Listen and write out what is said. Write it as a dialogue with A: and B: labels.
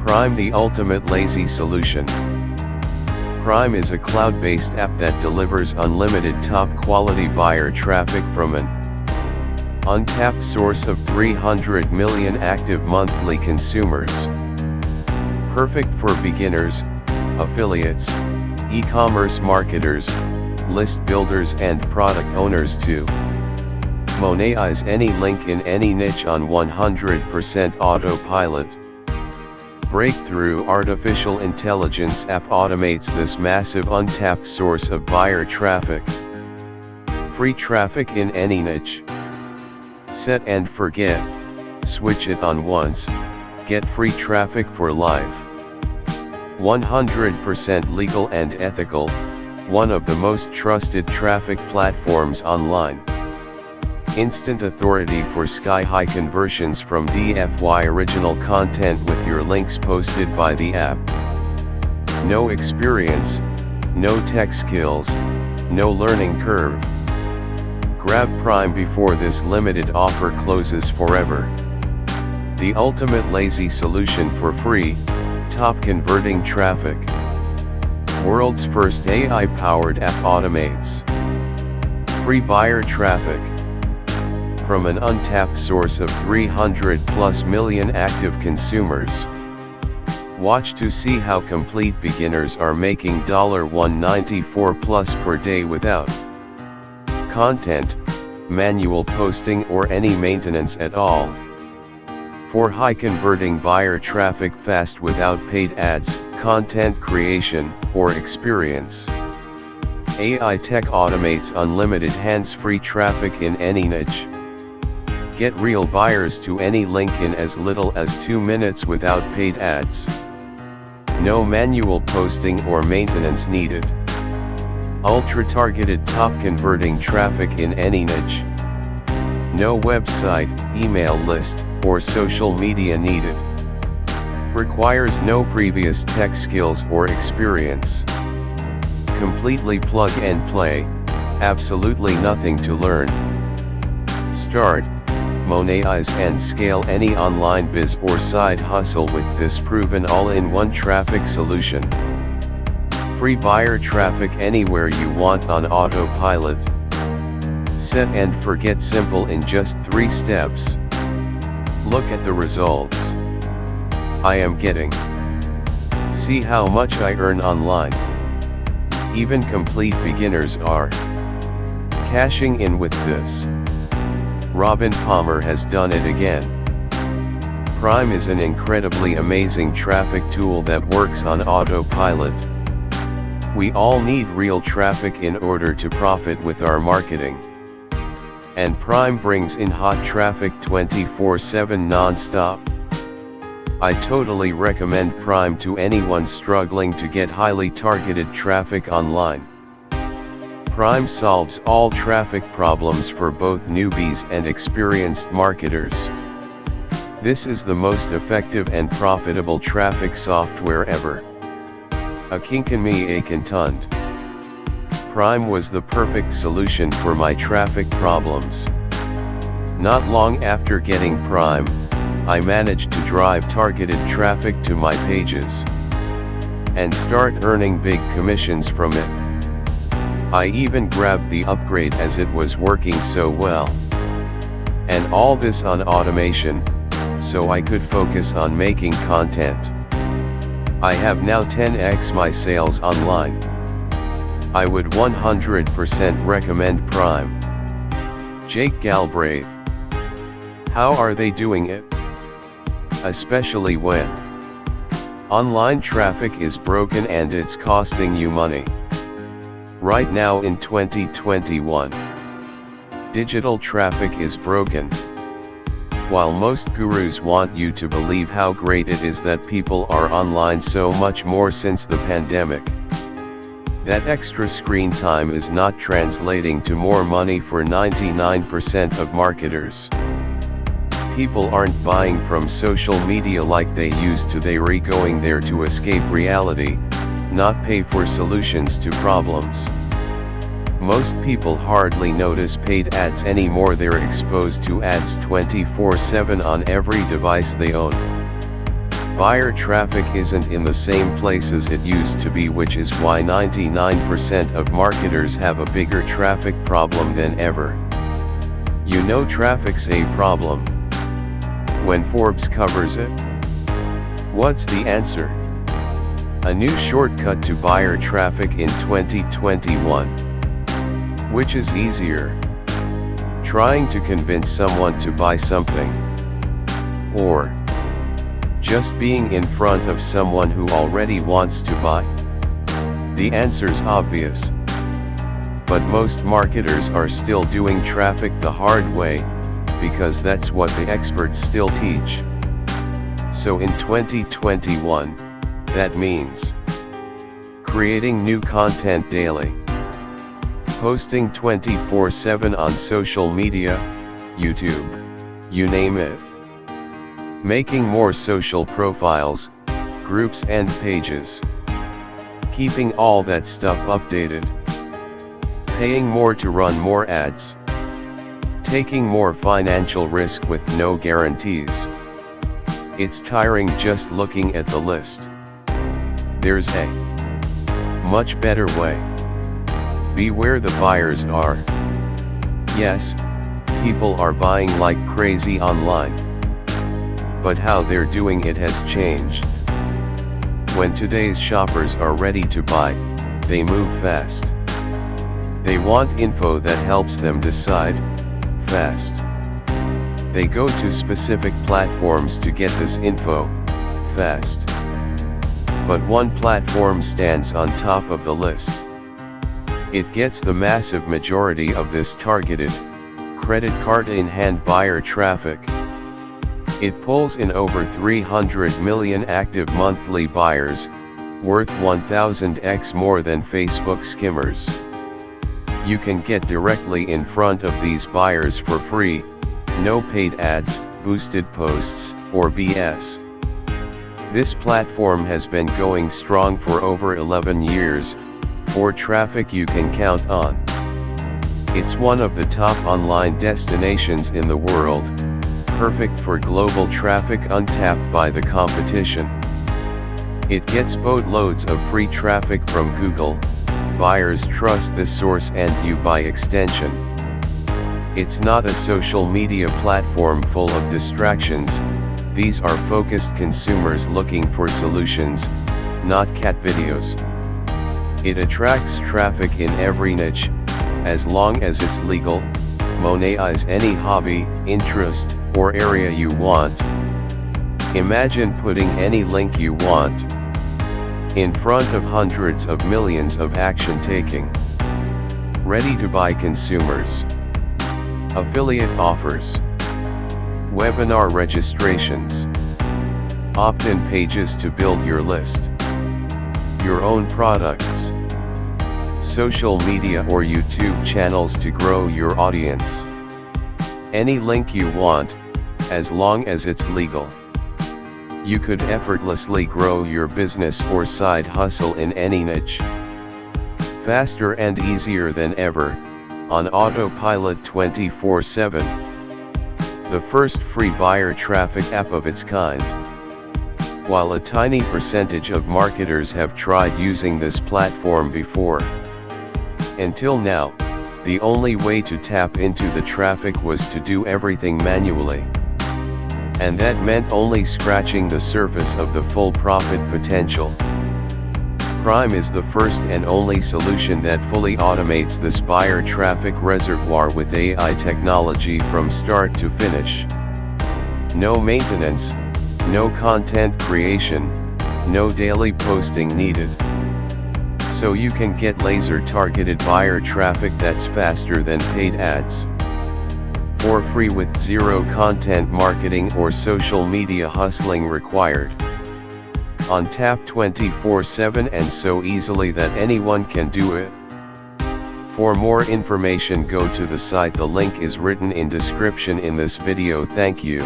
A: Prime, the ultimate lazy solution. Prime is a cloud-based app that delivers unlimited top-quality buyer traffic from an untapped source of 300 million active monthly consumers. Perfect for beginners, affiliates, e-commerce marketers, list builders and product owners to monetize any link in any niche on 100% autopilot. Breakthrough artificial intelligence app automates this massive untapped source of buyer traffic. Free traffic in any niche. Set and forget, switch it on once, get free traffic for life. 100% legal and ethical, one of the most trusted traffic platforms online. Instant authority for sky-high conversions from DFY original content with your links posted by the app. No experience, no tech skills, no learning curve. Grab Prime before this limited offer closes forever. The ultimate lazy solution for free, top converting traffic. World's first AI-powered app automates free buyer traffic from an untapped source of 300+ million active consumers. Watch to see how complete beginners are making $194+ per day without content, manual posting or any maintenance at all. For high converting buyer traffic fast without paid ads, content creation, or experience. AI Tech automates unlimited hands-free traffic in any niche. Get real buyers to any link in as little as 2 minutes without paid ads. No manual posting or maintenance needed. Ultra-targeted top-converting traffic in any niche. No website, email list, or social media needed. Requires no previous tech skills or experience. Completely plug and play, absolutely nothing to learn. Start, monetize and scale any online biz or side hustle with this proven all-in-one traffic solution. Free buyer traffic anywhere you want on autopilot. Set and forget, simple in just 3 steps. Look at the results I am getting. See how much I earn online. Even complete beginners are cashing in with this. Robin Palmer has done it again. Prime is an incredibly amazing traffic tool that works on autopilot. We all need real traffic in order to profit with our marketing. And Prime brings in hot traffic 24/7 non-stop. I totally recommend Prime to anyone struggling to get highly targeted traffic online. Prime solves all traffic problems for both newbies and experienced marketers. This is the most effective and profitable traffic software ever. A me a contund. Prime was the perfect solution for my traffic problems. Not long after getting Prime, I managed to drive targeted traffic to my pages and start earning big commissions from it. I even grabbed the upgrade as it was working so well. And all this on automation, so I could focus on making content. I have now 10x my sales online. I would 100% recommend Prime. Jake Galbraith. How are they doing it? Especially when online traffic is broken and it's costing you money. Right now in 2021, digital traffic is broken. While most gurus want you to believe how great it is that people are online so much more since the pandemic, that extra screen time is not translating to more money for 99% of marketers. People aren't buying from social media like they used to. They're going there to escape reality, not pay for solutions to problems. Most people hardly notice paid ads anymore. They're exposed to ads 24/7 on every device they own. Buyer traffic isn't in the same place as it used to be, which is why 99% of marketers have a bigger traffic problem than ever. You know traffic's a problem. When Forbes covers it, what's the answer? A new shortcut to buyer traffic in 2021. Which is easier? Trying to convince someone to buy something, or just being in front of someone who already wants to buy? The answer's obvious. But most marketers are still doing traffic the hard way, because that's what the experts still teach. So in 2021, that means creating new content daily, posting 24/7 on social media, YouTube, you name it, making more social profiles, groups and pages, keeping all that stuff updated, paying more to run more ads, taking more financial risk with no guarantees. It's tiring just looking at the list. There's a much better way. Be where the buyers are. Yes, people are buying like crazy online. But how they're doing it has changed. When today's shoppers are ready to buy, they move fast. They want info that helps them decide, fast. They go to specific platforms to get this info, fast. But one platform stands on top of the list. It gets the massive majority of this targeted, credit card in hand buyer traffic. It pulls in over 300 million active monthly buyers, worth 1000x more than Facebook skimmers. You can get directly in front of these buyers for free, no paid ads, boosted posts, or BS. This platform has been going strong for over 11 years, for traffic you can count on. It's one of the top online destinations in the world, perfect for global traffic untapped by the competition. It gets boatloads of free traffic from Google. Buyers trust this source and you by extension. It's not a social media platform full of distractions. These are focused consumers looking for solutions, not cat videos. It attracts traffic in every niche, as long as it's legal. Monetize any hobby, interest, or area you want. Imagine putting any link you want in front of hundreds of millions of action-taking, ready-to-buy consumers. Affiliate offers, webinar registrations, opt-in pages to build your list, your own products, social media or YouTube channels to grow your audience. Any link you want, as long as it's legal. You could effortlessly grow your business or side hustle in any niche. Faster and easier than ever, on autopilot 24/7. The first free buyer traffic app of its kind. While a tiny percentage of marketers have tried using this platform before, until now, the only way to tap into the traffic was to do everything manually. And that meant only scratching the surface of the full profit potential. Prime is the first and only solution that fully automates this buyer traffic reservoir with AI technology from start to finish. No maintenance, no content creation, no daily posting needed. So you can get laser-targeted buyer traffic that's faster than paid ads. For free with zero content marketing or social media hustling required. Untapped 24/7 and so easily that anyone can do it. For more information go to the site, the link is written in description in this video. Thank you.